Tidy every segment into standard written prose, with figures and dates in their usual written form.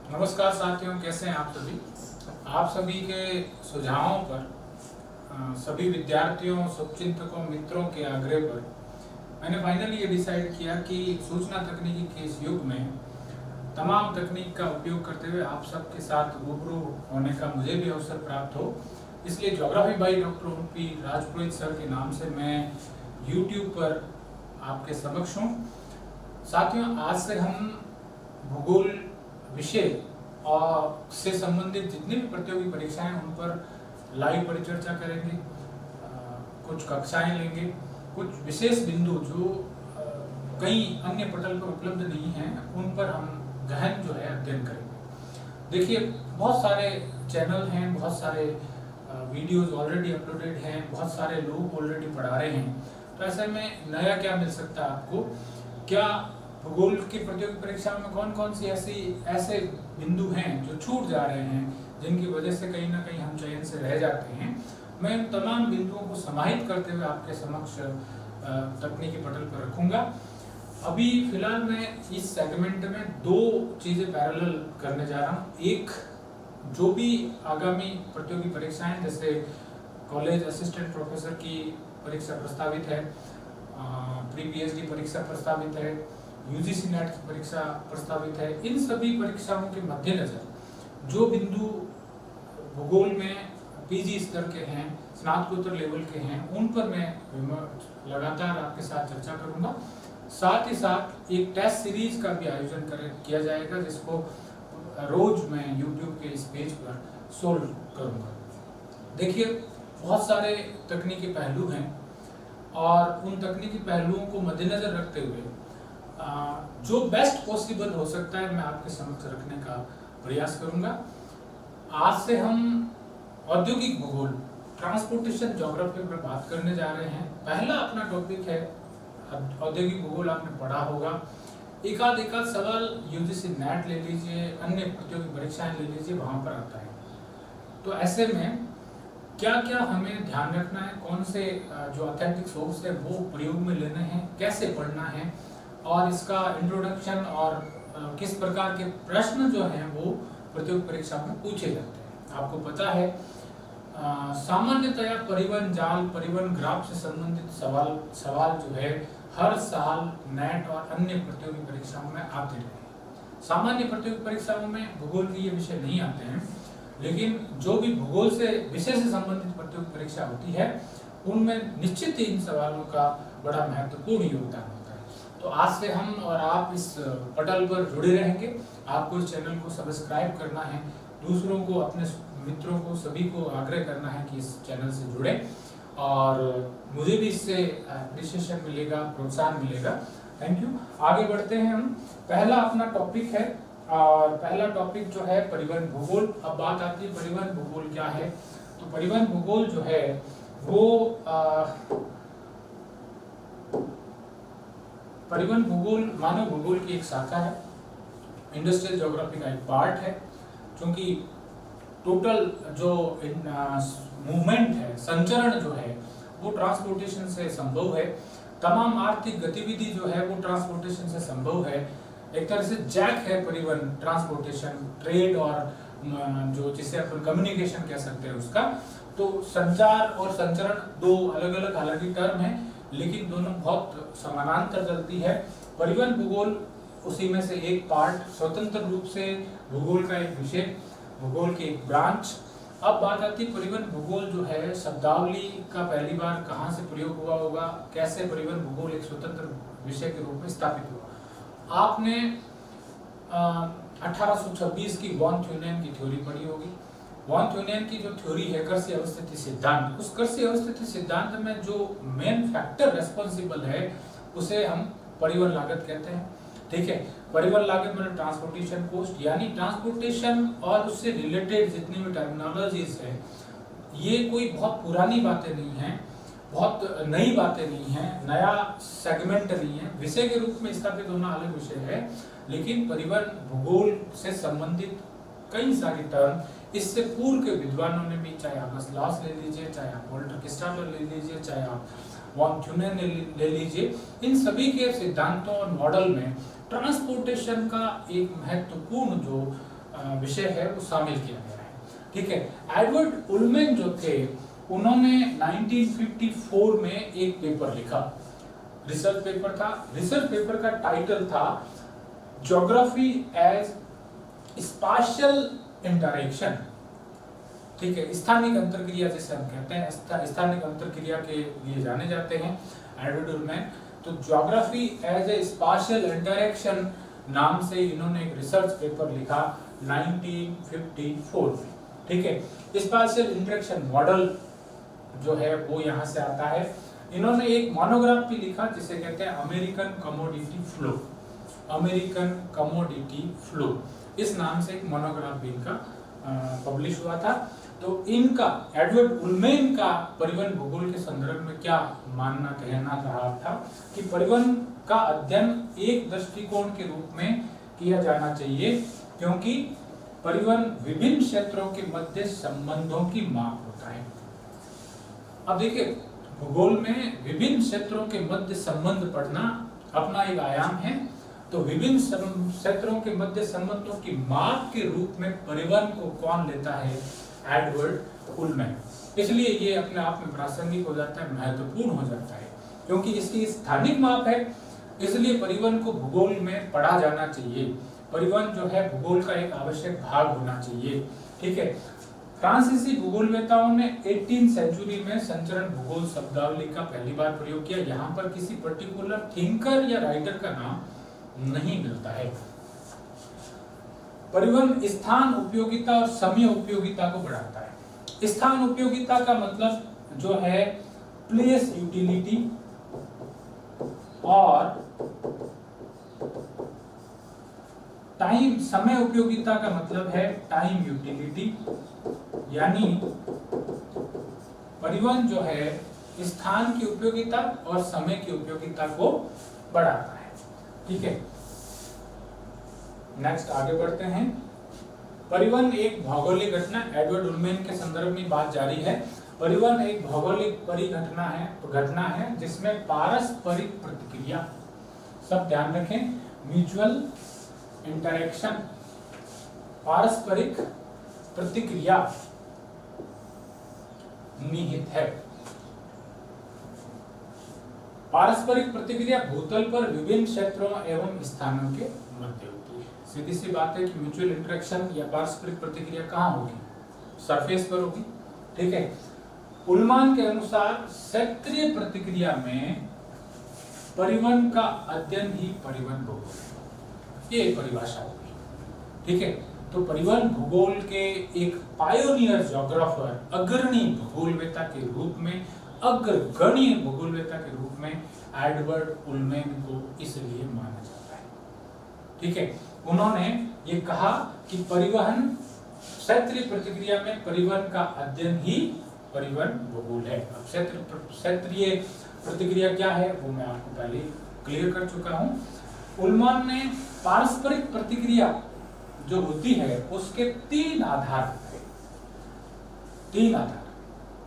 नमस्कार साथियों, कैसे हैं आप सभी। आप सभी के सुझावों पर सभी विद्यार्थियों, शुभचिंतकों, मित्रों के आग्रह पर मैंने फाइनली ये डिसाइड किया कि सूचना तकनीकी के इस युग में तमाम तकनीक का उपयोग करते हुए आप सबके साथ रूबरू होने का मुझे भी अवसर प्राप्त हो। इसलिए geography by doctor OP Rajpurohit sir के नाम से मैं यूट्यूब पर आपके समक्ष हूँ। साथियों, आज से हम भूगोल विषय और से संबंधित जितनी भी प्रतियोगी परीक्षाएं उन पर लाइव परिचर्चा करेंगे, कुछ कक्षाएं लेंगे, कुछ विशेष बिंदु जो कई अन्य पटल पर उपलब्ध नहीं हैं उन पर हम गहन जो है अध्ययन करेंगे। देखिए, बहुत सारे चैनल हैं, बहुत सारे वीडियोस ऑलरेडी अपलोडेड हैं, बहुत सारे लोग ऑलरेडी पढ़ा रहे हैं। तो ऐसे में नया क्या मिल सकता है आपको? क्या भूगोल की प्रतियोगी परीक्षा में कौन कौन सी ऐसे बिंदु हैं जो छूट जा रहे हैं, जिनकी वजह से कहीं ना कहीं हम चयन से रह जाते हैं? मैं इन तमाम बिंदुओं को समाहित करते हुए आपके समक्ष तकनीकी पटल पर रखूंगा। अभी फिलहाल मैं इस सेगमेंट में दो चीजें पैरेलल करने जा रहा हूँ। एक, जो भी आगामी प्रतियोगी परीक्षाएं जैसे कॉलेज असिस्टेंट प्रोफेसर की परीक्षा प्रस्तावित है, प्री पीएचडी परीक्षा प्रस्तावित है, यूजीसी नेट की परीक्षा प्रस्तावित है, इन सभी परीक्षाओं के मद्देनजर जो बिंदु भूगोल में पीजी स्तर के हैं, स्नातकोत्तर लेवल के हैं, उन पर मैं लगातार आपके साथ चर्चा करूंगा। साथ ही साथ एक टेस्ट सीरीज का भी आयोजन किया जाएगा, जिसको रोज मैं यूट्यूब के इस पेज पर सोल्व करूंगा। देखिए, बहुत सारे तकनीकी पहलू हैं और उन तकनीकी पहलुओं को मद्देनजर रखते हुए जो बेस्ट पॉसिबल हो सकता है मैं आपके समक्ष रखने का प्रयास करूंगा। आज से हम औद्योगिक भूगोल, ट्रांसपोर्टेशन ज्योग्राफी पर बात करने जा रहे हैं। पहला अपना टॉपिक है औद्योगिक भूगोल। आपने पढ़ा होगा, एक आध सवाल यूजीसी नेट ले लीजिए, अन्य प्रतियोगी परीक्षाएं ले लीजिए, वहां पर आता है। तो ऐसे में क्या क्या हमें ध्यान रखना है, कौन से जो ऑथेंटिक सोर्स है वो प्रयोग में लेने हैं, कैसे पढ़ना है, और इसका इंट्रोडक्शन और किस प्रकार के प्रश्न जो हैं वो प्रतियोगी परीक्षा में पूछे जाते हैं। आपको पता है, सामान्यतया परिवहन जाल, परिवहन ग्राफ से संबंधित सवाल जो है हर साल नेट और अन्य प्रतियोगी परीक्षाओं में आते रहे हैं। सामान्य प्रतियोगी परीक्षाओं में भूगोल के ये विषय नहीं आते हैं, लेकिन जो भी भूगोल से विषय से संबंधित प्रतियोगी परीक्षा होती है उनमें निश्चित ही इन सवालों का बड़ा महत्वपूर्ण योगदान होता है। तो आज से हम और आप इस पटल पर जुड़े रहेंगे। आपको इस चैनल को सब्सक्राइब करना है, दूसरों को, अपने मित्रों को, सभी को आग्रह करना है कि इस चैनल से जुड़े, और मुझे भी इससे अप्रिशिएशन मिलेगा, प्रोत्साहन मिलेगा। Thank you. आगे बढ़ते हैं हम। पहला अपना टॉपिक है, और पहला टॉपिक जो है परिवहन भूगोल। अब बात आती है परिवहन भूगोल क्या है। तो परिवहन भूगोल जो है वो परिवहन भूगोल मानव भूगोल की एक शाखा है, इंडस्ट्रियल ज्योग्राफी का एक पार्ट है। क्योंकि टोटल जो मूवमेंट है, संचरण जो है वो ट्रांसपोर्टेशन से संभव है। तमाम आर्थिक गतिविधि जो है वो ट्रांसपोर्टेशन से संभव है। एक तरह से जैक है परिवहन, ट्रांसपोर्टेशन, ट्रेड और जो जिसे अपन कम्युनिकेशन कह सकते हैं उसका। तो संचार और संचरण दो अलग अलग हालांकि टर्म है, लेकिन दोनों बहुत समानांतर चलती है। परिवहन भूगोल उसी में से एक पार्ट, स्वतंत्र रूप से भूगोल का एक विषय, भूगोल की एक ब्रांच। अब बात आती है परिवहन भूगोल जो है, शब्दावली का पहली बार कहाँ से प्रयोग हुआ होगा, कैसे परिवहन भूगोल एक स्वतंत्र विषय के रूप में स्थापित हुआ। आपने 1826 की वॉन थ्यूनेन की थ्योरी पढ़ी होगी। वॉन थ्यूनेन की जो थ्योरी है कर्षी अवस्थिति सिद्धांत, उस कर्षी अवस्थिति सिद्धांत में जो मेन फैक्टर रेस्पॉन्सिबल है उसे हम परिवहन लागत कहते हैं। ठीक है, परिवहन लागत मतलब ट्रांसपोर्टेशन कॉस्ट, यानी ट्रांसपोर्टेशन और उससे रिलेटेड जितनी भी टर्मिनोलॉजीज है, ये कोई बहुत पुरानी बातें नहीं है, बहुत नई बातें नहीं है, नया सेगमेंट नहीं है। विषय के रूप में स्थापित होना अलग विषय है, लेकिन परिवहन भूगोल से संबंधित कई सारी टर्म इससे पूर्व के विद्वानों ने भी, चाहे आप लॉस ले लीजिए, चाहे आप वॉल्टर क्रिस्टालर ले लीजिए, चाहे आप वॉन थ्यूनेन ले लीजिए, इन सभी के सिद्धांतों और मॉडल में ट्रांसपोर्टेशन का एक महत्वपूर्ण जो विषय है वो शामिल किया गया है। ठीक है, एडवर्ड उलमैन जो थे उन्होंने 1954 में एक पेपर लिखा, रिसर्च पेपर था। रिसर्च पेपर का टाइटल था ज्योग्राफी एज स्पाशियल इंटरेक्शन। ठीक है, स्थानिक अंतरक्रिया जिसे हम कहते हैं, स्थानिक अंतरक्रिया के लिए जाने जाते हैं एडवर्ड उलमैन। तो geography as a spatial interaction नाम से इन्होंने एक रिसर्च पेपर लिखा 1954 में। ठीक है, स्पाशियल इंटरेक्शन मॉडल जो है वो यहाँ से आता है। इन्होंने एक मोनोग्राफ भी लिखा जिसे कहते हैं American commodity flow, American commodity flow, इस नाम से एक मोनोग्राफ भी इनका पब्लिश हुआ था। तो इनका एडवर्ड उलमैन का परिवहन भूगोल के संदर्भ में क्या मानना कहना रहा था कि परिवहन का अध्ययन एक दृष्टिकोण के रूप में किया जाना चाहिए, क्योंकि परिवहन विभिन्न क्षेत्रों के मध्य संबंधों की माप होता है। अब देखिए, भूगोल में विभिन्न क्षेत्रों के मध्य संबंध पढ़ना अपना एक आयाम है। तो विभिन्न क्षेत्रों के मध्य संबंधों की माप के रूप में परिवहन को कौन लेता है? Edward Ullman. इसलिए ये अपने आप में प्रासंगिक हो जाता है, महत्वपूर्ण हो जाता है, क्योंकि इसकी स्थानिक माप है, इसलिए परिवहन को भूगोल में पढ़ा जाना चाहिए। परिवहन जो है भूगोल का एक आवश्यक भाग होना चाहिए। ठीक है, फ्रांसीसी भूगोलवेताओं ने 18वीं सेंचुरी में संचरण भूगोल शब्दावली का पहली बार प्रयोग किया। यहाँ पर किसी पर्टिकुलर थिंकर या राइटर का नाम नहीं मिलता है। परिवहन स्थान उपयोगिता और समय उपयोगिता को बढ़ाता है। स्थान उपयोगिता का मतलब जो है प्लेस यूटिलिटी, और टाइम, समय उपयोगिता का मतलब है टाइम यूटिलिटी। यानी परिवहन जो है स्थान की उपयोगिता और समय की उपयोगिता को बढ़ाता है। ठीक है, नेक्स्ट आगे बढ़ते हैं। परिवहन एक भौगोलिक घटना, एडवर्ड उलमैन के संदर्भ में बात जारी है। परिवहन एक भौगोलिक घटना है जिसमें पारस्परिक प्रतिक्रिया, सब ध्यान रखें, म्यूचुअल इंटरेक्शन, पारस्परिक प्रतिक्रिया निहित है। पारस्परिक प्रतिक्रिया भूतल पर विभिन्न क्षेत्रों एवं स्थानों के मध्य होती है। सीधी सी बात है कि म्यूचुअल इंटरेक्शन या पारस्परिक प्रतिक्रिया कहाँ होगी? सरफेस पर होगी। ठीक है, उलमैन के अनुसार क्षेत्रीय प्रतिक्रिया में परिवहन का अध्ययन ही परिवहन भूगोल है, ये परिभाषा होगी। ठीक है, तो परिवहन भूगोल के एक पायोनियर ज्योग्राफर, अग्रणी भूगोलवेता के रूप में, अग्रगण्य भूगोलवेता के रूप में एडवर्ड उलमैन को इसलिए माना जाता है। ठीक है, उन्होंने ये कहा कि परिवहन, क्षेत्रीय प्रतिक्रिया में परिवहन का अध्ययन ही परिवहन भूगोल है। अब क्षेत्रीय प्रतिक्रिया क्या है वो मैं आपको पहले क्लियर कर चुका हूं। उलमैन ने पारस्परिक प्रतिक्रिया जो होती है उसके 3 आधार बताए। 3 आधार,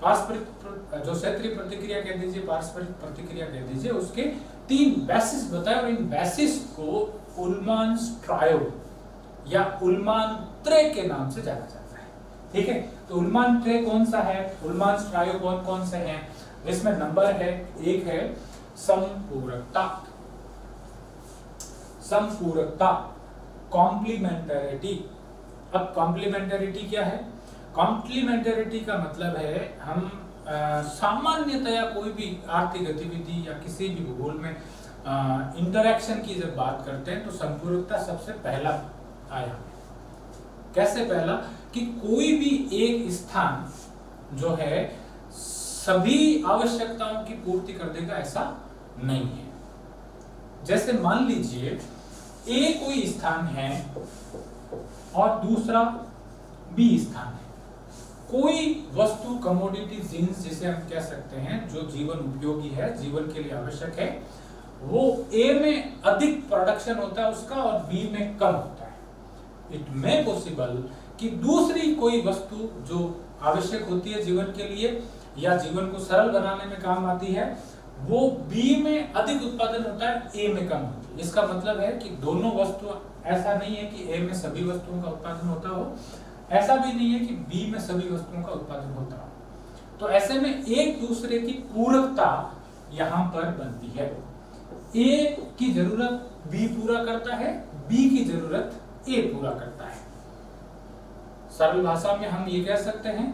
पारस्परिक जो क्षेत्रीय प्रतिक्रिया कह दीजिए, पारस्परिक प्रतिक्रिया कह दीजिए, उसके 3 बेसिस बताए, और इन बेसिस को उलमैन ट्रायो या उलमैन त्रे के नाम से जाना जाता है। ठीक है, तो उलमैन ट्रे कौन सा है, उलमैन ट्रायो कौन कौन से हैं? इसमें नंबर है, एक है संपूरकता, संपूरकता, कॉम्प्लीमेंटरिटी। अब कॉम्प्लीमेंटरिटी क्या है? कॉम्प्लीमेंटरिटी का मतलब है हम सामान्यतया कोई भी आर्थिक गतिविधि या किसी भी भूगोल में इंटरेक्शन की जब बात करते हैं तो संपूरकता सबसे पहला आया। कैसे पहला? कि कोई भी एक स्थान जो है सभी आवश्यकताओं की पूर्ति कर देगा ऐसा नहीं है। जैसे मान लीजिए ए कोई स्थान है और दूसरा बी स्थान है। कोई वस्तु, कमोडिटी, जिन्स जिसे हम कह सकते हैं, जो जीवन उपयोगी है, जीवन के लिए आवश्यक है, वो ए में अधिक प्रोडक्शन होता है उसका और बी में कम होता है। इट मे पॉसिबल कि दूसरी कोई वस्तु जो आवश्यक होती है जीवन के लिए या जीवन को सरल बनाने में काम आती है, वो बी में अधिक उत्पादन होता है, ए में कम होता है। इसका मतलब है कि दोनों वस्तु, ऐसा नहीं है कि ए में सभी वस्तुओं का उत्पादन होता हो, ऐसा भी नहीं है कि बी में सभी वस्तुओं का उत्पादन होता हो। तो ऐसे में एक दूसरे की पूरकता यहां पर बनती है। ए की जरूरत बी पूरा करता है, बी की जरूरत ए पूरा करता है। सरल भाषा में हम ये कह सकते हैं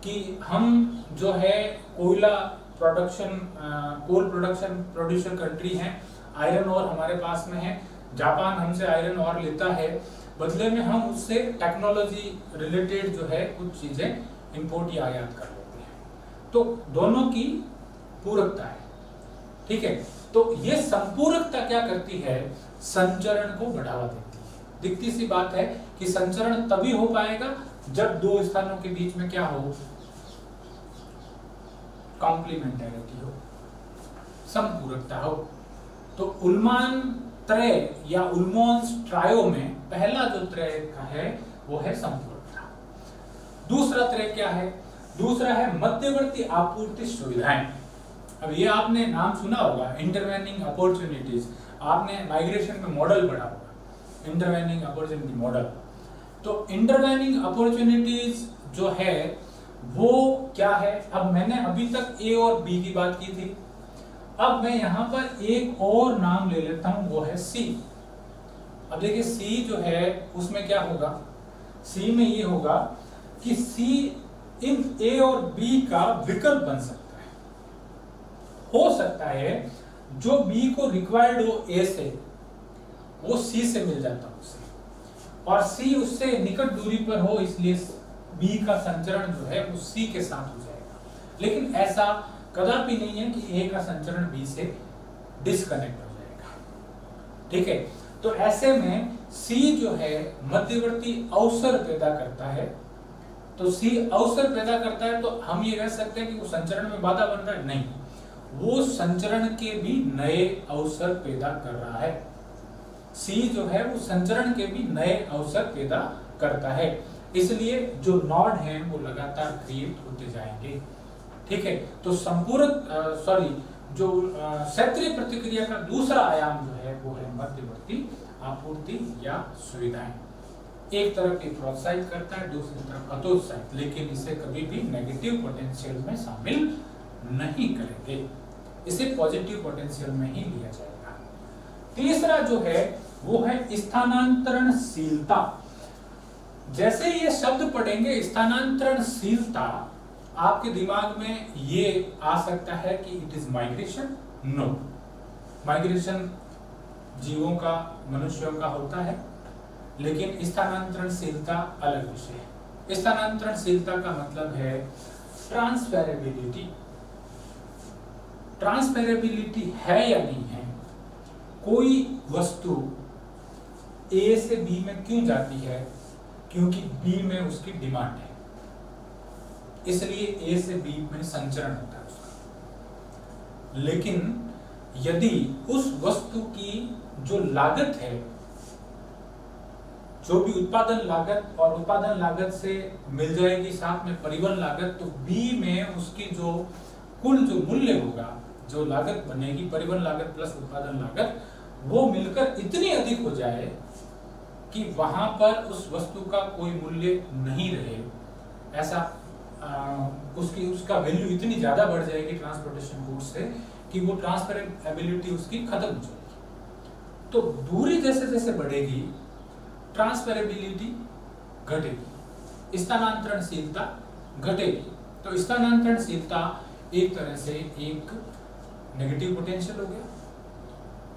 कि हम जो है कोयला production, coal production producer country हैं, आयरन ओर हमारे पास में है, जापान हमसे आयरन ओर लेता है, बदले में हम उससे टेक्नोलॉजी रिलेटेड जो है कुछ चीजें इंपोर्ट या आयात कर लेते हैं। तो दोनों की पूरकता है, ठीक है। तो ये संपूरकता क्या करती है, संचरण को बढ़ावा देती है। दिखती सी बात है कि संचरण तभी हो पाएगा जब दो स्थानों के बीच में क्या हो, कॉम्प्लीमेंटैरिटी हो, संपूरकता हो। तो उल्मान त्रय या उल्मोन्स ट्रायो में पहला जो त्रय का है वो है संपूरकता। दूसरा त्रय क्या है, दूसरा है मध्यवर्ती आपूर्ति सुविधाएं। अब ये आपने नाम सुना होगा, इंटरवेनिंग अपॉर्चुनिटीज। आपने माइग्रेशन में मॉडल पढ़ा होगा, इंटरवेनिंग अपॉर्चुनिटी मॉडल। तो इंटरवेनिंग अपॉर्चुनिटीज जो है वो क्या है, अब मैंने अभी तक ए और बी की बात की थी, अब मैं यहां पर एक और नाम ले लेता हूं, वो है सी। अब देखिए सी जो है उसमें क्या होगा, सी में ये होगा कि सी इन ए और बी का विकल्प बन सकता है। हो सकता है जो बी को रिक्वायर्ड हो ए से, वो सी से मिल जाता है उसे, और सी उससे निकट दूरी पर हो, इसलिए बी का संचरण जो है वो सी के साथ हो जाएगा। लेकिन ऐसा कदापि नहीं है कि ए का संचरण बी से डिस्कनेक्ट हो जाएगा, ठीक है। तो ऐसे में सी जो है मध्यवर्ती अवसर पैदा करता है। तो सी अवसर पैदा करता है, तो हम ये कह सकते हैं कि वो संचरण में बाधा बन रहा है, नहीं, वो संचरण के भी नए अवसर पैदा कर रहा है। सी जो है वो संचरण के भी नए अवसर पैदा करता है, इसलिए जो नॉड हैं वो लगातार क्रिएट होते जाएंगे, ठीक है। तो संपूरक जो क्षेत्रीय प्रतिक्रिया का दूसरा आयाम जो है वो है मध्यवर्ती आपूर्ति या सुविधाएं। एक तरफ ये प्रोत्साहित करता है, दूसरी तरफ हतोत्साहित, लेकिन इसे कभी भी नेगेटिव पोटेंशियल में शामिल नहीं करेंगे, इसे पॉजिटिव पोटेंशियल में ही लिया जाएगा। तीसरा जो है वो है स्थानांतरणशीलता। जैसे ये शब्द पढ़ेंगे स्थानांतरणशीलता, आपके दिमाग में ये आ सकता है कि it is migration. No, migration जीवों का, मनुष्यों का होता है, लेकिन स्थानांतरणशीलता अलग विषय है। स्थानांतरणशीलता का मतलब है ट्रांसफेरेबिलिटी। ट्रांसफेरेबिलिटी है या नहीं है, कोई वस्तु ए से बी में क्यों जाती है, क्योंकि बी में उसकी डिमांड है, इसलिए ए से बी में संचरण होता है उसका। लेकिन यदि उस वस्तु की जो लागत है, जो भी उत्पादन लागत और उत्पादन लागत से मिल जाएगी साथ में परिवहन लागत, तो बी में उसकी जो कुल जो मूल्य होगा, जो लागत बनेगी, परिवहन लागत प्लस उत्पादन लागत, वो मिलकर इतनी अधिक हो जाए कि वहां पर उस वस्तु का कोई मूल्य नहीं रहे, ऐसा उसका वैल्यू इतनी ज्यादा बढ़ जाएगी ट्रांसपोर्टेशन कॉस्ट से कि वो ट्रांसफरेबिलिटी उसकी खत्म हो जाएगी। तो दूरी जैसे जैसे बढ़ेगी ट्रांसफरेबिलिटी घटेगी, स्थानांतरणशीलता घटेगी। तो स्थानांतरणशीलता एक तरह से एक नेगेटिव पोटेंशियल हो गया,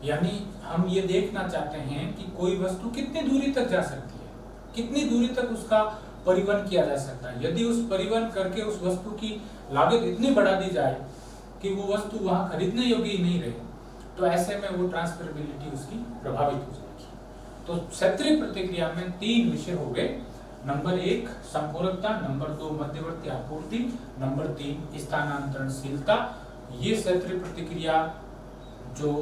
यानी हम ये देखना चाहते हैं कि कोई वस्तु कितनी दूरी तक जा सकती है, कितनी दूरी तक उसका परिवहन किया जा सकता है। यदि उस परिवहन करके उस वस्तु की लागत इतनी बढ़ा दी जाए कि वो वस्तु वहां खरीदने योग्य ही नहीं रहे, तो ऐसे में वो ट्रांसफरेबिलिटी उसकी प्रभावित हो जाएगी। तो क्षेत्रीय प्रतिक्रिया में 3 विषय हो गए, नंबर 1 संपूरकता, नंबर 2 मध्यवर्ती आपूर्ति, नंबर 3 स्थानांतरणशीलता। ये क्षेत्रीय प्रतिक्रिया, जो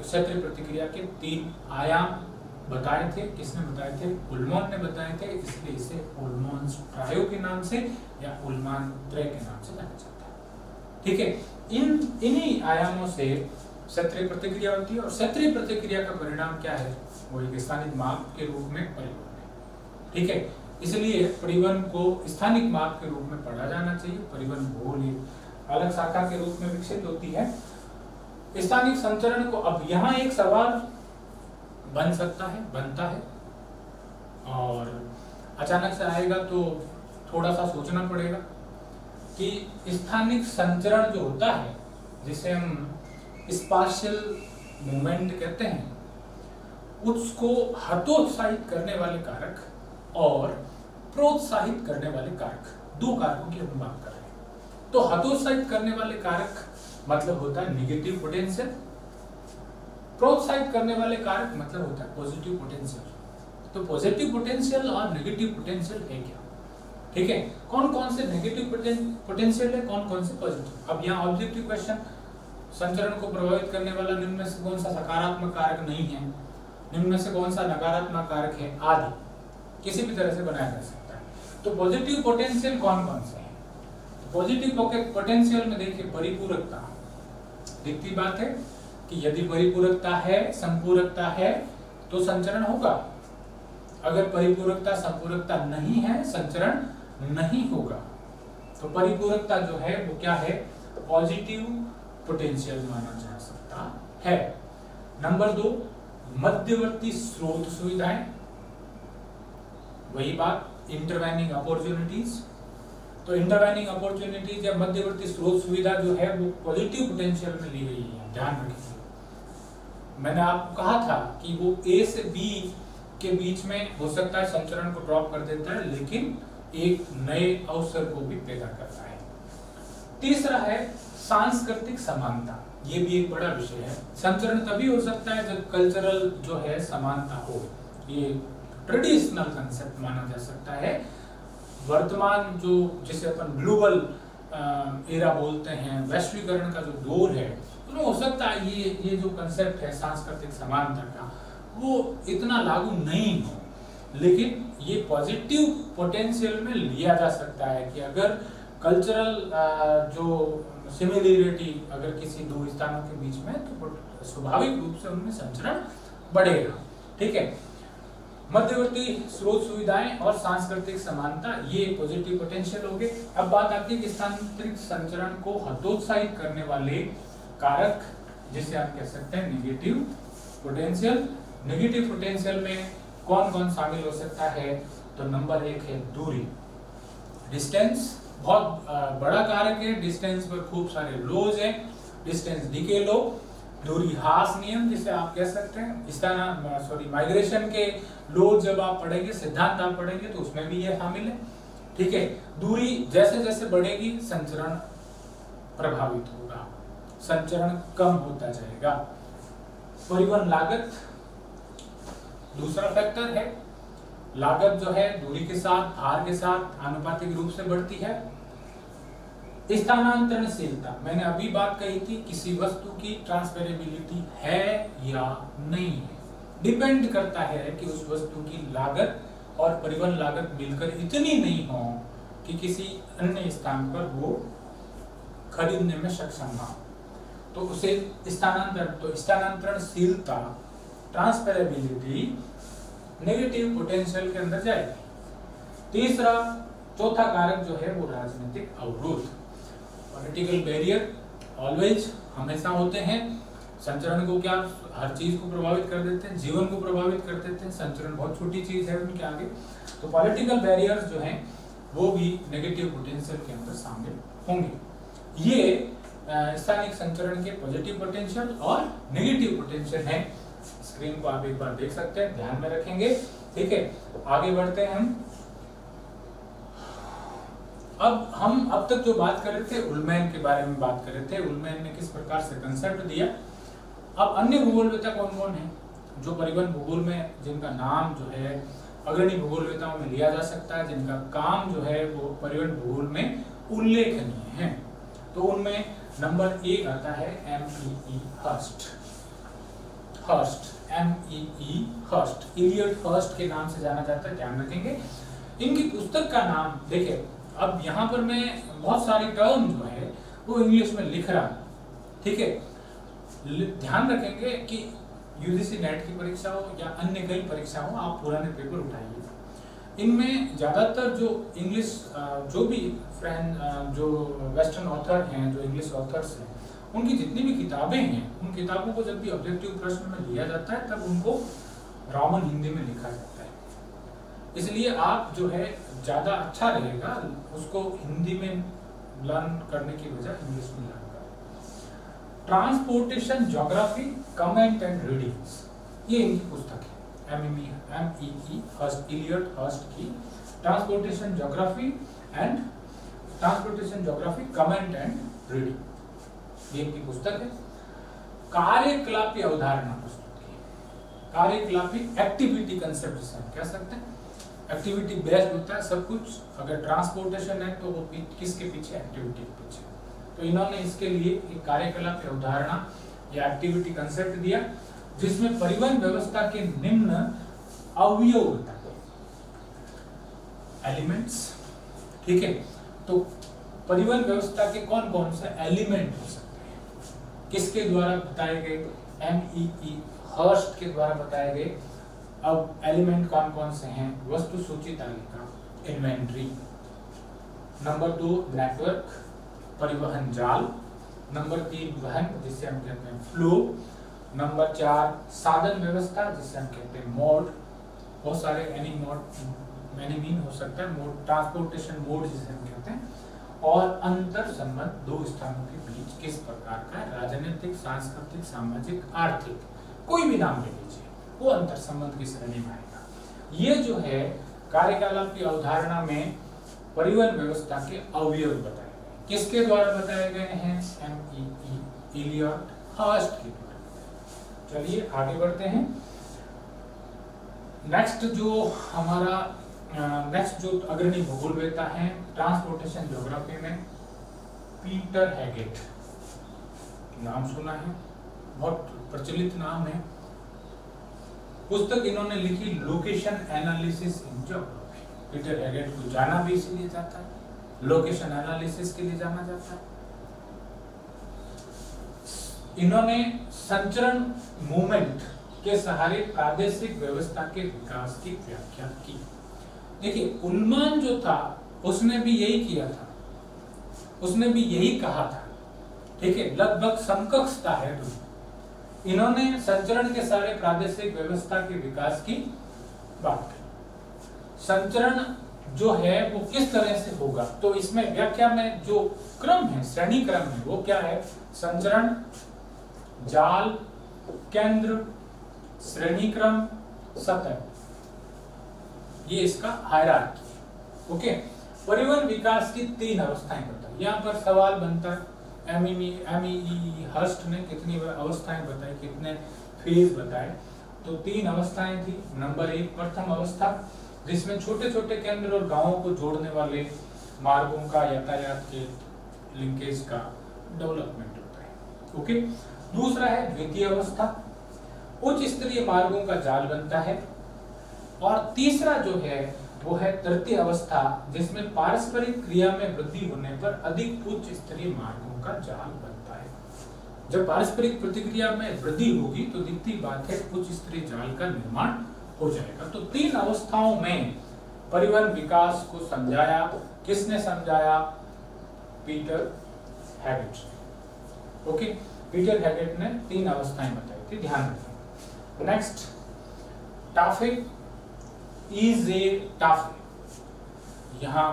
क्षेत्रीय प्रतिक्रिया के 3 आयाम बताए थे, किसने बताए थे, उल्मोन ने बताए थे, इसलिए इसे उल्मोन्स ट्रायो के नाम से या उल्मान त्रय के नाम से जाना जाता है। ठीक है, इन्हीं आयामों से क्षेत्रीय प्रतिक्रिया होती है और क्षेत्रीय प्रतिक्रिया का परिणाम क्या है, वो एक स्थानिक माप के रूप में परिवहन है। ठीक है, इसलिए परिवहन को स्थानिक माप के रूप में पढ़ा जाना चाहिए। परिवहन भूगोल एक अलग शाखा के रूप में विकसित होती है। स्थानिक संचरण को, अब यहाँ एक सवाल बन सकता है, बनता है और अचानक से आएगा तो थोड़ा सा सोचना पड़ेगा कि स्थानिक संचरण जो होता है, जिसे हम स्पाशियल मूवमेंट कहते हैं, उसको हतोत्साहित करने वाले कारक और प्रोत्साहित करने वाले कारक, दो कारकों की हम बात कर रहे हैं। तो हतोत्साहित करने वाले कारक मतलब होता है नेगेटिव पोटेंशियल, प्रोत्साहित करने वाले कारक मतलब होता है पॉजिटिव पोटेंशियल। तो पॉजिटिव पोटेंशियल और नेगेटिव पोटेंशियल है क्या? ठीक है, कौन कौन से नेगेटिव पोटेंशियल है, कौन कौन से पॉजिटिव। अब यहाँ ऑब्जेक्टिव क्वेश्चन, संचरण को प्रभावित करने वाला निम्न में से कौन सा सकारात्मक कारक नहीं है, निम्न में से कौन सा नकारात्मक कारक है, आदि किसी भी तरह से बनाया जा सकता है। तो पॉजिटिव पोटेंशियल कौन कौन से हैं? पॉजिटिव पोटेंशियल में देखिए परिपूरकता, दिखती बात है कि यदि परिपूरकता है, संपूरकता है तो संचरण होगा। अगर परिपूरकता संपूरकता नहीं है, संचरण नहीं होगा। तो परिपूरकता जो है वो क्या है, पॉजिटिव पोटेंशियल माना जा सकता है। नंबर 2, मध्यवर्ती स्रोत सुविधाएं, वही बात इंटरवेनिंग अपॉर्चुनिटीज। तो इंटरवेनिंग अपॉर्चुनिटीज या मध्यवर्ती स्रोत सुविधा जो है वो पॉजिटिव पोटेंशियल में ली गई है, ध्यान रखिए। मैंने आपको कहा था कि वो ए से बी के बीच में हो सकता है संचरण को ड्रॉप कर देता है, लेकिन एक नए अवसर को भी पैदा करता है। तीसरा है सांस्कृतिक समानता, ये भी एक बड़ा विषय है। संचरण तभी हो सकता है जब कल्चरल जो है समानता हो। ये ट्रेडिशनल कंसेप्ट माना जा सकता है। वर्तमान जो जिसे अपन ग्लोबल एरा बोलते हैं, वैश्वीकरण का जो दौर है, तो हो सकता है ये जो कंसेप्ट है सांस्कृतिक समानता का, वो इतना लागू नहीं हो, लेकिन ये पॉजिटिव पोटेंशियल में लिया जा सकता है कि अगर कल्चरल जो सिमिलरिटी अगर किसी दो स्थानों के बीच में, तो स्वाभाविक रूप से उनमें संचरण बढ़ेगा। ठीक है, मध्यवर्ती स्रोत सुविधाएं और सांस्कृतिक समानता, ये पॉजिटिव पोटेंशियल हो गए। अब बात आती है कि स्थानांतरित संचरण को हतोत्साहित करने वाले कारक, जिसे आप कह सकते हैं नेगेटिव पोटेंशियल। नेगेटिव पोटेंशियल में कौन कौन शामिल हो सकता है? तो नंबर 1 है दूरी, डिस्टेंस, बहुत बड़ा कारक है। डिस्टेंस पर खूब सारे लॉज हैं, डिस्टेंस डीके लॉ, दूरी ह्रास नियम जिसे आप कह सकते हैं, माइग्रेशन के लॉ जब आप पढ़ेंगे, सिद्धांत आप पढ़ेंगे तो उसमें भी ये शामिल है। ठीक है, दूरी जैसे जैसे बढ़ेगी संचरण प्रभावित होगा, संचरण कम होता जाएगा। परिवहन लागत दूसरा फैक्टर है। लागत जो है दूरी के साथ, भार के साथ आनुपातिक रूप से बढ़ती है। स्थानांतरणशीलता, मैंने अभी बात कही थी, किसी वस्तु की ट्रांसफरेबिलिटी है या नहीं है, डिपेंड करता है कि उस वस्तु की लागत और परिवहन लागत मिलकर इतनी नहीं हो कि किसी अन्य स्थान पर वो खरीदने में सक्षम ना हो, तो उसे स्थानांतरणशीलता, ट्रांसफरेबिलिटी नेगेटिव पोटेंशियल के अंदर जाएगी। चौथा कारक जो है वो राजनीतिक अवरोध, पॉलिटिकल बैरियर ऑलवेज, हमेशा होते हैं। संचरण को क्या हर चीज को प्रभावित कर देते हैं, जीवन को प्रभावित कर देते हैं, संचरण बहुत छोटी चीज है उनके आगे। तो पॉलिटिकल बैरियर्स जो हैं वो भी नेगेटिव पोटेंशियल के अंदर शामिल होंगे। ये स्थानिक संचरण के पॉजिटिव पोटेंशियल और नेगेटिव पोटेंशियल हैं। स्क्रीन को आप एक बार देख सकते हैं, ध्यान में रखेंगे। ठीक है, आगे बढ़ते हैं हम अब तक जो बात कर रहे थे उलमैन के बारे में बात कर रहे थे, उलमैन ने किस प्रकार से कंसेप्ट दिया। अब अन्य भूगोलवेत्ता कौन कौन है जो परिवहन भूगोल में, जिनका नाम जो है अग्रणी भूगोलवेत्ताओं में लिया जा सकता है, जिनका काम जो है वो परिवहन भूगोल में उल्लेखनीय है। तो उनमें नंबर 1 आता है M.E.E. हर्स्ट, इलियट हर्स्ट के नाम से जाना जाता है, ध्यान रखेंगे। इनकी पुस्तक का नाम देखिए, अब यहाँ पर मैं बहुत सारी टर्म जो है वो इंग्लिश में लिख रहा है, ठीक है। ध्यान रखेंगे कि यूजीसी नेट की परीक्षा हो या अन्य कई परीक्षा हो, आप पुराने पेपर उठाइए, इनमें ज़्यादातर जो इंग्लिश जो भी जो वेस्टर्न ऑथर हैं, जो इंग्लिश ऑथर्स हैं, उनकी जितनी भी किताबें हैं, उन किताबों को जब भी ऑब्जेक्टिव प्रश्न में लिया जाता है तब उनको रोमन हिंदी में लिखा जाता है। इसलिए आप जो है ज़्यादा अच्छा रहेगा उसको हिंदी में लर्न करने की बजाय इंग्लिश में लर्न करें। Transportation geography comment and readings, ये इनकी पुस्तक है, MEE हर्स्ट, इलियट हर्स्ट की transportation geography comment and reading, ये इनकी पुस्तक है। कार्यकलापी अवधारणा पुस्तक की, कार्यकलापी एक्टिविटी कंसेप्ट जिसे हम कह सकते हैं, एक्टिविटी बेस्ड होता है सब कुछ। अगर ट्रांसपोर्टेशन है तो वो किसके पीछे, एक्टिविटी के पीछे। तो इन्होंने इसके लिए एक कार्यकलाप अवधारणा या एक्टिविटी कंसेप्ट दिया, जिसमें परिवहन व्यवस्था के निम्न अवयव होता है, एलिमेंट्स, ठीक है। तो परिवहन व्यवस्था के कौन कौन से एलिमेंट हो सकते हैं, किसके द्वारा बताए गए, MEE हर्स्ट के द्वारा बताए गए। अब एलिमेंट कौन कौन से हैं, वस्तु सूची तालिका, इन्वेंट्री। नंबर 2 नेटवर्क, परिवहन जाल। नंबर 3 वहन, जिसे हम कहते हैं फ्लो। नंबर 4 साधन व्यवस्था, जिसे हम कहते हैं मोड। बहुत सारे एनी मीन हो सकता है, मोड ट्रांसपोर्टेशन मोड जिसे हम कहते हैं। और अंतर संबंध दो स्थानों के बीच किस प्रकार का, राजनीतिक, सांस्कृतिक, सामाजिक, आर्थिक, कोई भी नाम ले लीजिए, वो अंतर संबंध की श्रेणी में आएगा। ये जो है कार्यकलाप की अवधारणा में परिवहन व्यवस्था के अवयव बताए गए, किसके द्वारा बताए गए हैं, MEE इलियट हर्स्ट के द्वारा। चलिए आगे बढ़ते हैं। नेक्स्ट जो अग्रणी भूगोलवेत्ता हैं ट्रांसपोर्टेशन ज्योग्राफी में, पीटर हैगेट, नाम सुना है, बहुत प्रचलित नाम है। पुस्तक इन्होंने लिखी location analysis in geography. Peter Haggett को जाना भी इसलिए जाता है, लोकेशन एनालिसिस के लिए जाना जाता है। इन्होंने संचरण मूवमेंट के सहारे प्रादेशिक व्यवस्था के विकास की व्याख्या की। देखिए उल्मान जो था उसने भी यही किया था, उसने भी यही कहा था, ठीक है, लगभग समकक्षता है। इन्होंने संचरण के सारे प्रादेशिक व्यवस्था के विकास की बात की। संचरण जो है वो किस तरह से होगा, तो इसमें व्याख्या में जो क्रम है, श्रेणी क्रम है, वो क्या है, संचरण, जाल, केंद्र, श्रेणी क्रम, सतह, ये इसका हायरार्की है। ओके, परिवहन विकास की 3 अवस्थाएं बताई। यहाँ पर सवाल बनता है, MEE हर्स्ट ने कितनी अवस्थाएं बताई, कितने फेज बताए, तो 3 अवस्थाएं थी। नंबर 1 प्रथम अवस्था, जिसमें छोटे छोटे केंद्र और गांवों को जोड़ने वाले मार्गों का, यातायात के लिंकेज का डेवलपमेंट होता है। ओके, दूसरा है द्वितीय अवस्था, उच्च स्तरीय मार्गों का जाल बनता है। और तीसरा जो है वो है तृतीय अवस्था, जिसमें पारस्परिक क्रिया में वृद्धि होने पर अधिक उच्च स्तरीय मार्गों का जाल बनता है। जब पारस्परिक प्रतिक्रिया में वृद्धि होगी तो दिखती बात है उच्च स्तरीय जाल का निर्माण हो जाएगा। तो 3 अवस्थाओं में परिवहन विकास को समझाया, किसने समझाया, Peter Haggett. Okay, Peter Haggett ने 3 अवस्थाएं बताई थी, ध्यान रखें। नेक्स्ट, टाफे, टाफे यहाँ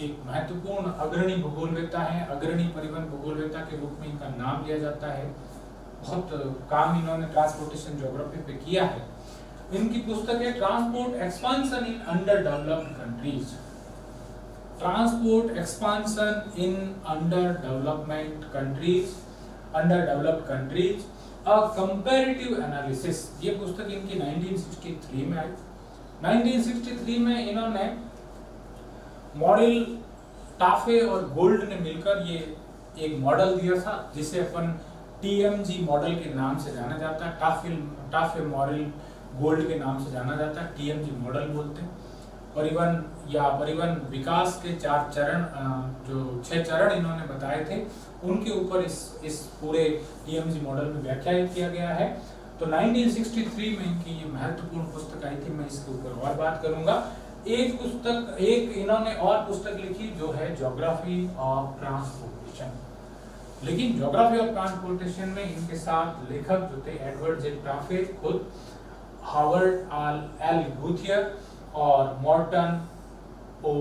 एक महत्वपूर्ण अग्रणी भूगोलवेत्ता है, अग्रणी परिवहन भूगोलवेत्ता के रूप में इनका नाम लिया जाता है। बहुत काम इन्होंने ट्रांसपोर्टेशन ज्योग्राफी पे किया है। इनकी पुस्तक है transport expansion in under developed countries, transport expansion in under developed countries, a comparative analysis. ये पुस्तक इनकी 1963 में आई। 1963 में इन्होंने मॉडल टाफे और गोल्ड ने मिलकर ये एक मॉडल दिया था, जिसे अपन TMG मॉडल के नाम से जाना जाता है। टाफे मॉडल गोल्ड के नाम से जाना जाता है, TMG मॉडल बोलते हैं। परिवहन या परिवहन विकास के 4 चरण, जो 6 चरण इन्होंने बताए थे, उनके ऊपर इस पूरे टीएमजी मॉडल में व्याख्या किया गया है। तो 1963 में इनकी ये महत्वपूर्ण पुस्तक आई थी, मैं इसके ऊपर और बात करूंगा। एक इन्होंने और पुस्तक लिखी जो है ज्योग्राफी ऑफ ट्रांसपोर्टेशन। लेकिन ज्योग्राफी ऑफ ट्रांसपोर्टेशन में इनके साथ लेखक जो थे एडवर्ड जे टाफे खुद, हावर्ड एल गुथियर और मॉर्टन ओ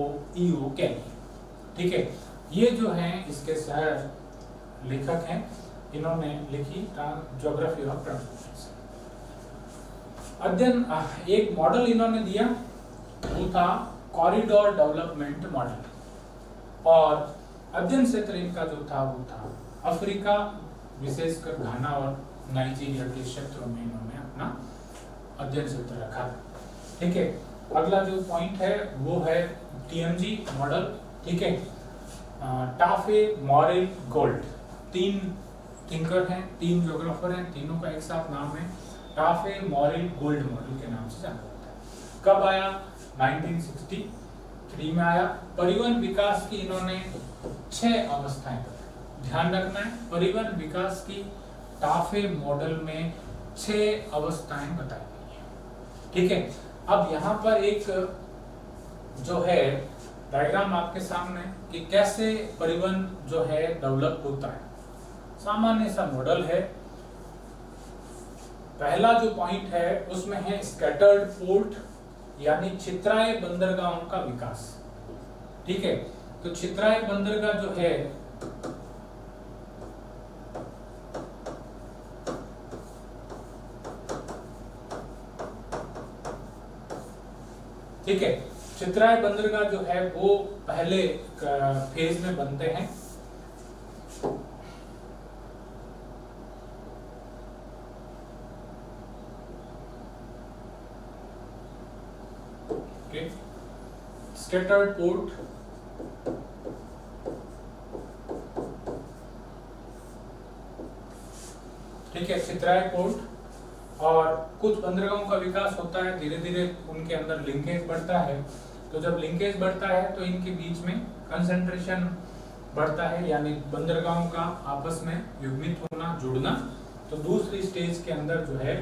केनी, ठीक है, ये जो हैं इसके सह लेखक हैं, इन्होंने लिखी ज्योग्राफी ऑफ ट्रांसपोर्टेशन। अध्ययन एक मॉडल इन्होंने दिया, वो था कॉरिडोर डेवलपमेंट मॉडल, और अध्ययन क्षेत्र इनका जो था वो था अफ्रीका, विशेषकर घाना और नाइजीरिया के क्षेत्रों में इन्होंने अपना अध्ययन क्षेत्र रखा, ठीक है। अगला जो पॉइंट है वो है टीएमजी मॉडल, ठीक है। टाफे, मॉरिल, गोल्ड, 3 थिंकर हैं, 3 ज्योग्राफर हैं, तीनों का एक साथ नाम है टाफे, मॉरिल, गोल्ड मॉडल के नाम से जाना जाता है। कब आया? 1963 में आया। परिवहन विकास की इन्होंने 6 अवस्थाएं बताई। ध्यान रखना है, परिवहन विकास की टाफे मॉडल में 6 अवस्थाएं बताई गई है, ठीक है। अब यहाँ पर एक जो है डायग्राम आपके सामने कि कैसे परिवहन जो है डेवलप होता है। सामान्य सा मॉडल है। पहला जो पॉइंट है उसमें है स्कैटर्ड पोर्ट, यानी छितराए बंदरगाहों का विकास, ठीक है। तो छितराए बंदरगाह जो है ठीक है, छितराए बंदरगाह जो है वो पहले फेज में बनते हैं। स्कैटर्ड पोर्ट, ठीक है, छितराए पोर्ट, और कुछ बंदरगाहों का विकास होता है, धीरे धीरे उनके अंदर लिंकेज बढ़ता है। तो जब लिंकेज बढ़ता है तो इनके बीच में कंसंट्रेशन बढ़ता है, यानी बंदरगाहों का आपस में युग्मित होना, जुड़ना। तो दूसरी स्टेज के अंदर जो है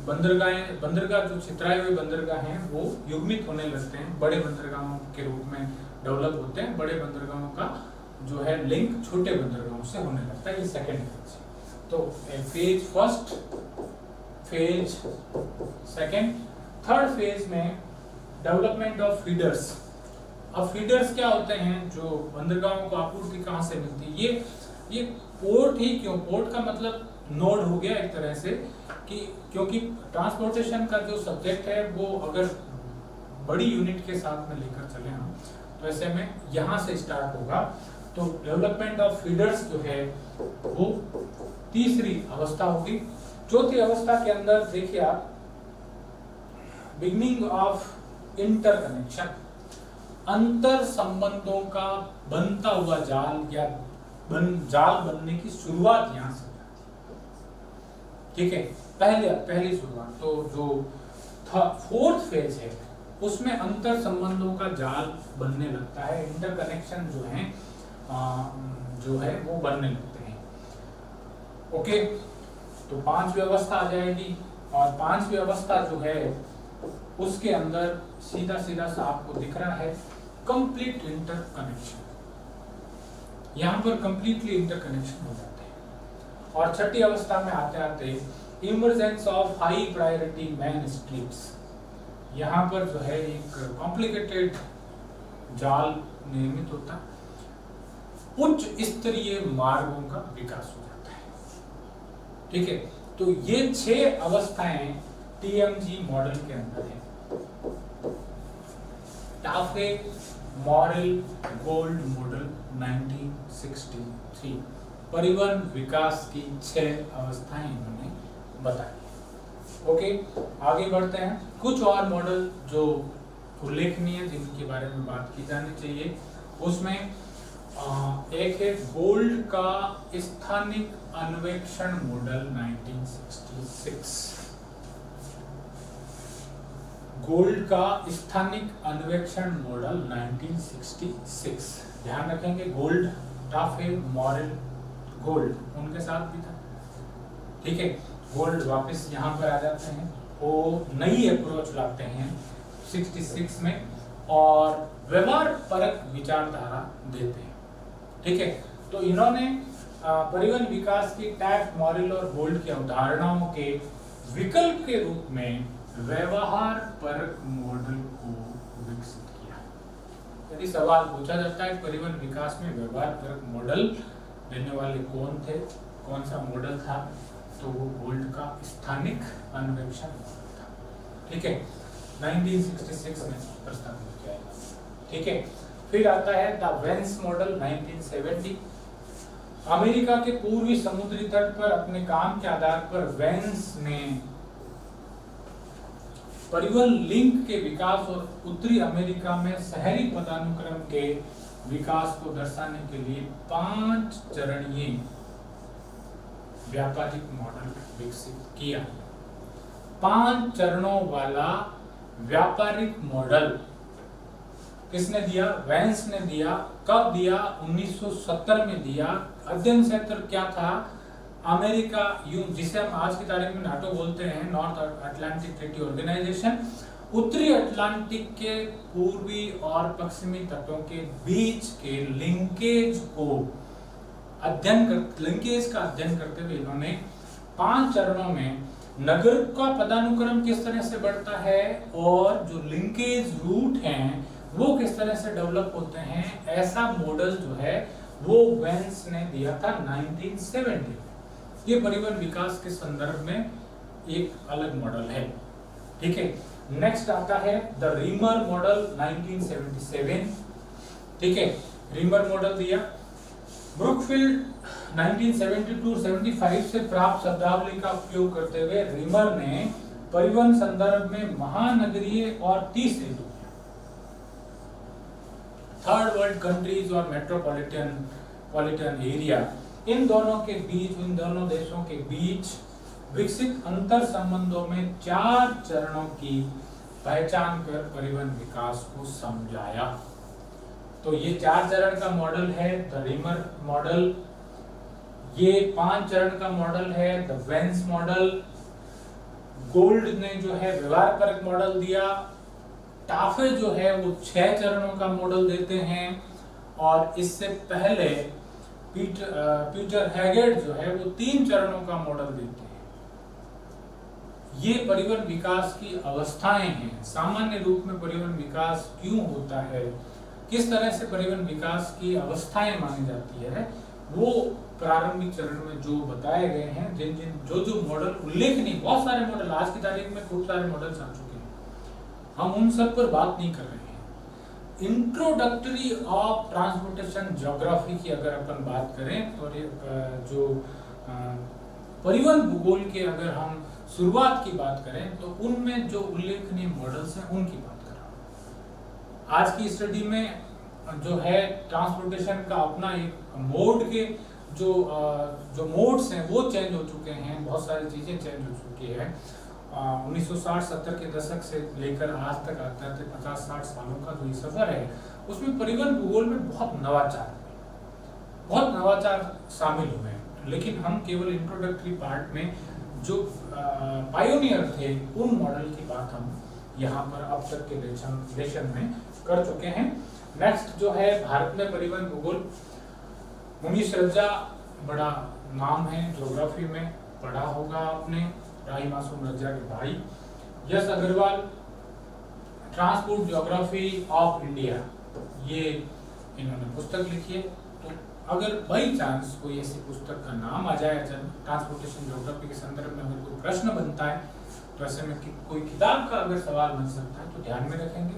बंदरगाह जो छितराए हुए बंदरगाह हैं वो युग्मित होने लगते हैं, बड़े बंदरगाहों के रूप में डेवलप होते हैं। बड़े बंदरगाहों का जो है लिंक छोटे बंदरगाहों से होने लगता है। ये सेकेंड फेज। तो phase first, phase second, third phase में डेवलपमेंट ऑफ फीडर्स। अब फीडर्स क्या होते हैं? जो बंदरगाहों को आपूर्ति कहाँ से मिलती है? ये पोर्ट ही क्यों? पोर्ट का मतलब नोड हो गया एक तरह से, कि क्योंकि ट्रांसपोर्टेशन का जो सब्जेक्ट है वो अगर बड़ी यूनिट के साथ में लेकर चले हम, तो ऐसे में यहाँ से स्टार्ट होगा। तो डेवलपमेंट ऑफ फीडर्स जो है वो तीसरी अवस्था होगी। चौथी अवस्था के अंदर देखिए आप, बिगनिंग ऑफ इंटरकनेक्शन, अंतर संबंधों का बनता हुआ जाल या जाल बनने की शुरुआत यहाँ से, ठीक है, पहली शुरुआत। तो जो फोर्थ फेज है उसमें अंतर संबंधों का जाल बनने लगता है, इंटरकनेक्शन जो है वो बनने लगते हैं। ओके, तो 5वीं अवस्था आ जाएगी, और 5वीं अवस्था जो है उसके अंदर सीधा सा आपको दिख रहा है कंप्लीट इंटरकनेक्शन। यहाँ पर कंप्लीटली इंटरकनेक्शन हो जाते हैं। और 6ठी अवस्था में आते आते emergence of high priority main streets, यहाँ पर जो है एक कॉम्प्लिकेटेड जाल निर्मित होता है, उच्च स्तरीय मार्गों का विकास हो जाता है, ठीक है। तो ये 6 अवस्थाएं टीएमजी मॉडल के अंदर है। टाफे मॉरिल गोल्ड मॉडल 1963 परिवहन विकास की 6 अवस्थाएं इन्होंने बताई। ओके, आगे बढ़ते हैं। कुछ और मॉडल जो उल्लेखनीय जिनके बारे में बात की जानी चाहिए, उसमें एक है गोल्ड का स्थानिक अन्वेषण मॉडल 1966। गोल्ड का स्थानिक अन्वेषण मॉडल 1966। ध्यान रखेंगे गोल्ड, टाफे, मॉरल, गोल्ड उनके साथ भी था। ठीक है, गोल्ड वापस यहाँ पर आ जाते हैं, वो नई अप्रोच लाते हैं 66 में और व्यवहार परक विचारधारा देते हैं। ठीक है, तो इन्होंने परिवहन विकास की टैफ, मॉरल और गोल्ड की अवधारणाओं के विकल्प के रूप में व्यवहार परक मॉडल को विकसित किया। यदि सवाल पूछा जाता है परिवहन विकास में व्यवहार परक मॉडल देने वाले कौन थे, कौन सा मॉडल था, तो वो गोल्ड का स्थानिक अन्वेषण मॉडल था। ठीक है, 1966 में प्रस्तावित किया गया। ठीक है, फिर आता है द वेंस मॉडल 1970। अमेरिका के पूर्वी समुद्री तट पर अपने काम के आधार पर वेंस ने परिवहन लिंक के विकास और उत्तरी अमेरिका में शहरी पदानुक्रम के विकास को दर्शाने के लिए 5 चरणीय व्यापारिक मॉडल विकसित किया। 5 चरणों वाला व्यापारिक मॉडल किसने दिया? वेंस ने दिया। कब दिया? 1970 में दिया। अध्ययन क्षेत्र क्या था? अमेरिका, जिसे हम आज की तारीख में नाटो बोलते हैं, नॉर्थ अटलांटिक ट्रीटी ऑर्गेनाइजेशन, उत्तरी अटलांटिक के पूर्वी और पश्चिमी तटों के बीच के लिंकेज का अध्ययन करते हुए इन्होंने 5 चरणों में नगर का पदानुक्रम किस तरह से बढ़ता है और जो लिंकेज रूट हैं वो किस तरह से डेवलप होते हैं, ऐसा मॉडल जो है वो वेंस ने दिया था 1970। ये परिवहन विकास के संदर्भ में एक अलग मॉडल है। ठीक है, नेक्स्ट आता है द रीमर मॉडल 1977। ठीक है, रीमर मॉडल दिया। ब्रुकफील्ड 1972-75 से प्राप्त शब्दावली का उपयोग करते हुए रीमर ने परिवहन संदर्भ में महानगरीय और तीसरे थर्ड वर्ल्ड कंट्रीज और मेट्रोपॉलिटन एरिया, इन दोनों देशों के बीच विकसित अंतर संबंधों में 4 चरणों की पहचान कर परिवहन विकास को समझाया। तो ये 4 चरण का मॉडल है द रीमर मॉडल, ये 5 चरण का मॉडल है द वेंस मॉडल। गोल्ड ने जो है व्यवहार परक मॉडल दिया। टाफे जो है वो 6 चरणों का मॉडल देते हैं और इससे पहले पीटर हैगेड जो है वो 3 चरणों का मॉडल देते हैं। ये परिवहन विकास की अवस्थाएं हैं। सामान्य रूप में परिवहन विकास क्यों होता है, किस तरह से परिवहन विकास की अवस्थाएं मानी जाती है, वो प्रारंभिक चरण में जो बताए गए हैं, जो मॉडल उल्लेखनीय, बहुत सारे मॉडल आज की तारीख में खूब सारे मॉडल्स आ चुके हैं, हम उन सब पर बात नहीं कर रहे हैं। इंट्रोडक्टरी ऑफ ट्रांसपोर्टेशन ज्योग्राफी की अगर अपन बात करें तो जो परिवहन भूगोल के अगर हम शुरुआत की बात करें तो उनमें जो उल्लेखनीय मॉडल्स हैं उनकी बात कर रहा हूं। आज की स्टडी में जो है ट्रांसपोर्टेशन का अपना एक मोड के जो मोड्स हैं वो चेंज हो चुके हैं, बहुत सारी चीजें चेंज हो चुकी है। 1960-70 के दशक से लेकर आज तक आते आते 50-60 सालों का जो ये सफर है उसमें परिवहन भूगोल में बहुत नवाचार शामिल हुए हैं। लेकिन हम केवल इंट्रोडक्टरी पार्ट में जो पायोनियर थे उन मॉडल की बात हम यहाँ पर अब तक के लेशन में कर चुके हैं। नेक्स्ट जो है भारत में परिवहन भूगोल, मुनीश रज्जा बड़ा नाम है, ज्योग्राफी में पढ़ा होगा आपने, राही मासूम रज्जा के भाई। यस Agarwal, transport geography of India, ये इन्होंने पुस्तक लिखी है। तो अगर बाई चांस कोई ऐसी पुस्तक का नाम आ जाए, ट्रांसपोर्टेशन ज्योग्राफी के संदर्भ में अगर कोई प्रश्न बनता है तो ऐसे में कोई किताब का अगर सवाल बन सकता है तो ध्यान में रखेंगे।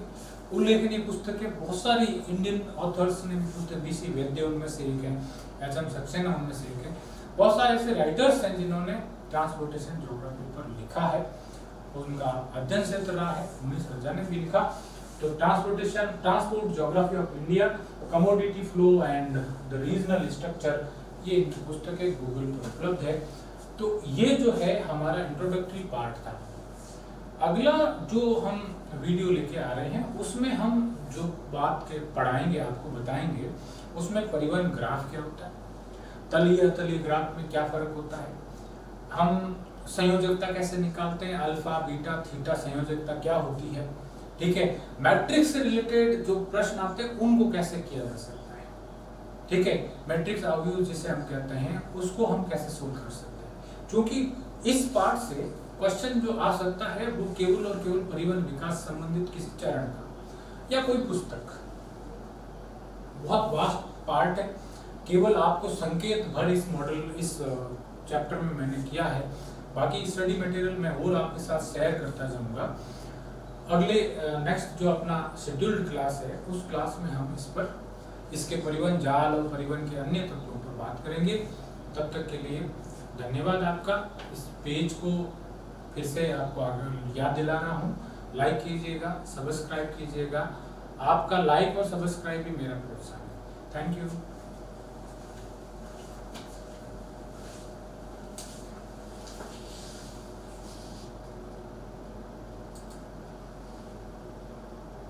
उल्लेखनीय पुस्तकें बहुत सारी इंडियन ऑथर्स ने भी पुस्तक, बीसी वैद्य उनमें से एक है, एचएम सक्सेना उनमें से एक है। बहुत सारे ऐसे राइटर्स हैं जिन्होंने ट्रांसपोर्टेशन ज्योग्राफी पर लिखा है, उनका अध्ययन क्षेत्र रहा है, मुनीश रज्जा ने भी लिखा। तो transport geography of India, commodity flow and the regional structure, ये इनकी पुस्तकें गूगल पर उपलब्ध है। तो ये जो है हमारा इंट्रोडक्टरी पार्ट था। अगला जो हम वीडियो लेके आ रहे हैं। उसमें हम जो बात के पढ़ाएंगे, आपको बताएंगे, उसमें परिवहन ग्राफ क्या होता है, तलीय अतलीय ग्राफ में क्या फर्क होता है, हम संयोजकता कैसे निकालते हैं, अल्फा बीटा थीटा संयोजकता क्या होती है, ठीक है, मैट्रिक्स से रिलेटेड जो प्रश्न आते हैं उनको कैसे किया जा सकता है, ठीक है, मैट्रिक्स अवयव जिसे हम कहते हैं उसको हम कैसे सोल्व कर सकते हैं। क्योंकि इस पार्ट से क्वेश्चन जो आ सकता है वो केवल और केवल परिवहन विकास संबंधित किसी चरण का या कोई पुस्तक, बहुत वास्ट पार्ट है, केवल आपको संकेत भर इस मॉडल इस चैप्टर में मैंने किया है। बाकी स्टडी मटेरियल मैं और आपके साथ शेयर करता जाऊंगा। अगले नेक्स्ट जो अपना शेड्यूल्ड क्लास है उस क्लास में हम इस पर इसके परिवहन जाल और परिवहन के अन्य तत्वों पर बात करेंगे। तब तक के लिए धन्यवाद आपका। इस पेज को फिर से आपको आगे याद दिला रहा हूँ, लाइक कीजिएगा, सब्सक्राइब कीजिएगा। आपका लाइक और सब्सक्राइब भी मेरा प्रोत्साहन है। Thank you.